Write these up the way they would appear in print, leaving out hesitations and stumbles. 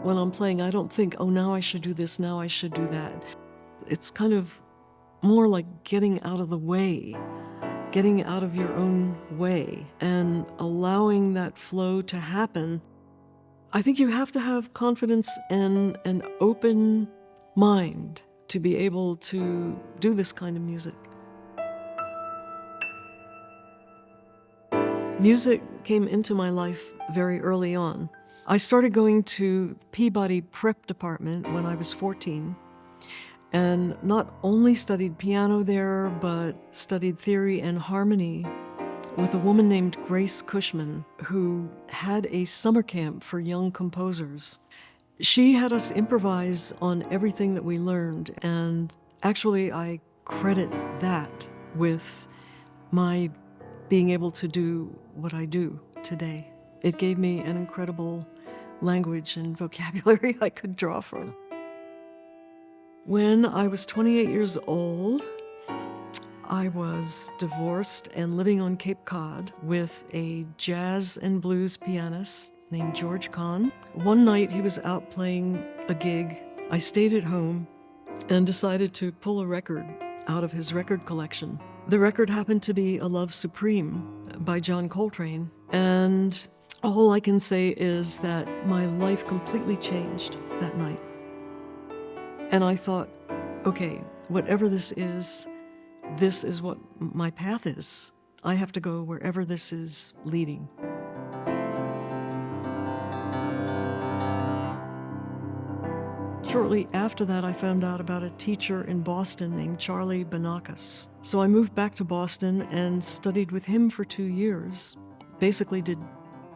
When I'm playing, I don't think, oh, now I should do this, now I should do that. It's kind of more like getting out of the way, getting out of your own way and allowing that flow to happen. I think you have to have confidence and an open mind to be able to do this kind of music. Music came into my life very early on. I started going to Peabody Prep Department when I was 14, and not only studied piano there, but studied theory and harmony with a woman named Grace Cushman, who had a summer camp for young composers. She had us improvise on everything that we learned, and actually I credit that with my being able to do what I do today. It gave me an incredible language and vocabulary I could draw from. When I was 28 years old, I was divorced and living on Cape Cod with a jazz and blues pianist named George Kahn. One night he was out playing a gig. I stayed at home and decided to pull a record out of his record collection. The record happened to be A Love Supreme by John Coltrane, and all I can say is that my life completely changed that night. And I thought, okay, whatever this is what my path is. I have to go wherever this is leading. Shortly after that, I found out about a teacher in Boston named Charlie Banakis. So I moved back to Boston and studied with him for 2 years. Basically did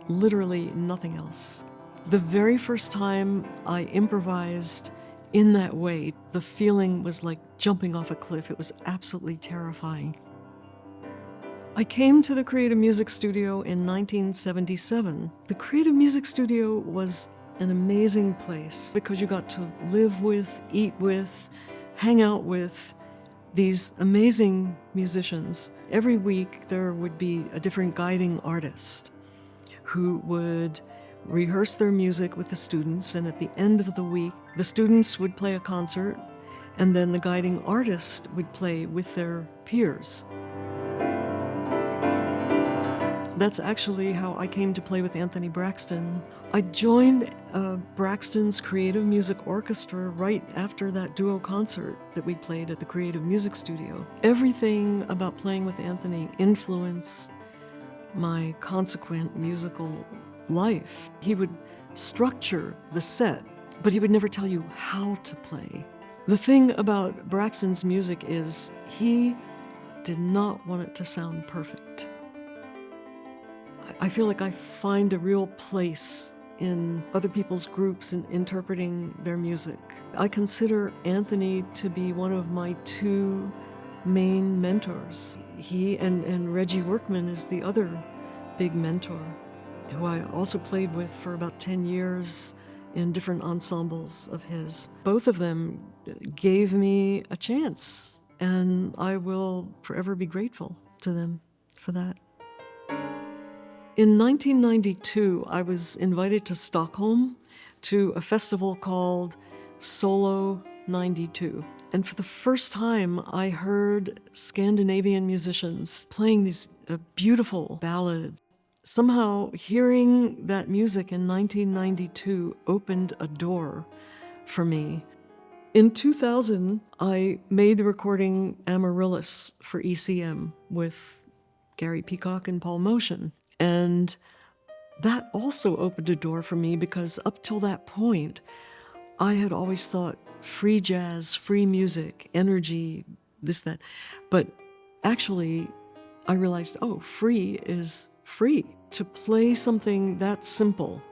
literally nothing else. The very first time I improvised in that way, the feeling was like jumping off a cliff. It was absolutely terrifying. I came to the Creative Music Studio in 1977. The Creative Music Studio was an amazing place because you got to live with, eat with, hang out with these amazing musicians. Every week there would be a different guiding artist who would rehearse their music with the students, and at the end of the week, the students would play a concert, and then the guiding artist would play with their peers. That's actually how I came to play with Anthony Braxton. I joined Braxton's Creative Music Orchestra right after that duo concert that we played at the Creative Music Studio. Everything about playing with Anthony influenced my consequent musical life. He would structure the set, but he would never tell you how to play. The thing about Braxton's music is he did not want it to sound perfect. I feel like I find a real place in other people's groups and interpreting their music. I consider Anthony to be one of my two main mentors. He and Reggie Workman is the other big mentor, who I also played with for about 10 years in different ensembles of his. Both of them gave me a chance, and I will forever be grateful to them for that. In 1992, I was invited to Stockholm to a festival called Solo 92. And for the first time, I heard Scandinavian musicians playing these beautiful ballads. Somehow, hearing that music in 1992 opened a door for me. In 2000, I made the recording Amaryllis for ECM with Gary Peacock and Paul Motion. And that also opened a door for me because up till that point, I had always thought free jazz, free music, energy, this, that. But actually, I realized, oh, free is free. To play something that simple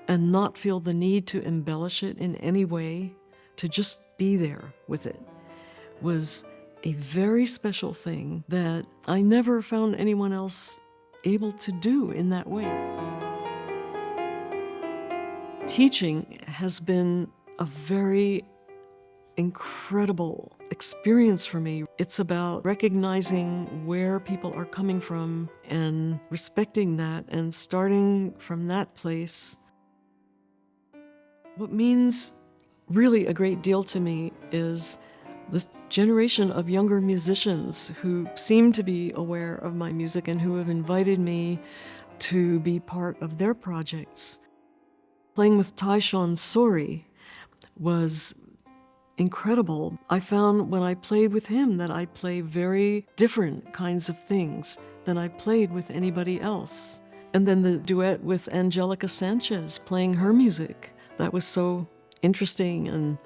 and not feel the need to embellish it in any way, to just be there with it, was a very special thing that I never found anyone else able to do in that way. Teaching has been a very incredible experience for me. It's about recognizing where people are coming from and respecting that and starting from that place. What means really a great deal to me is the generation of younger musicians who seem to be aware of my music and who have invited me to be part of their projects. Playing with Tyshawn Sorey was incredible. I found when I played with him that I play very different kinds of things than I played with anybody else. And then the duet with Angelica Sanchez, playing her music, that was so interesting and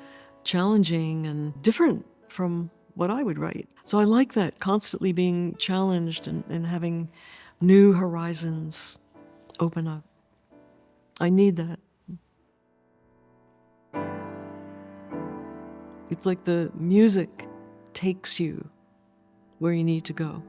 challenging and different from what I would write. So I like that, constantly being challenged and having new horizons open up. I need that. It's like the music takes you where you need to go.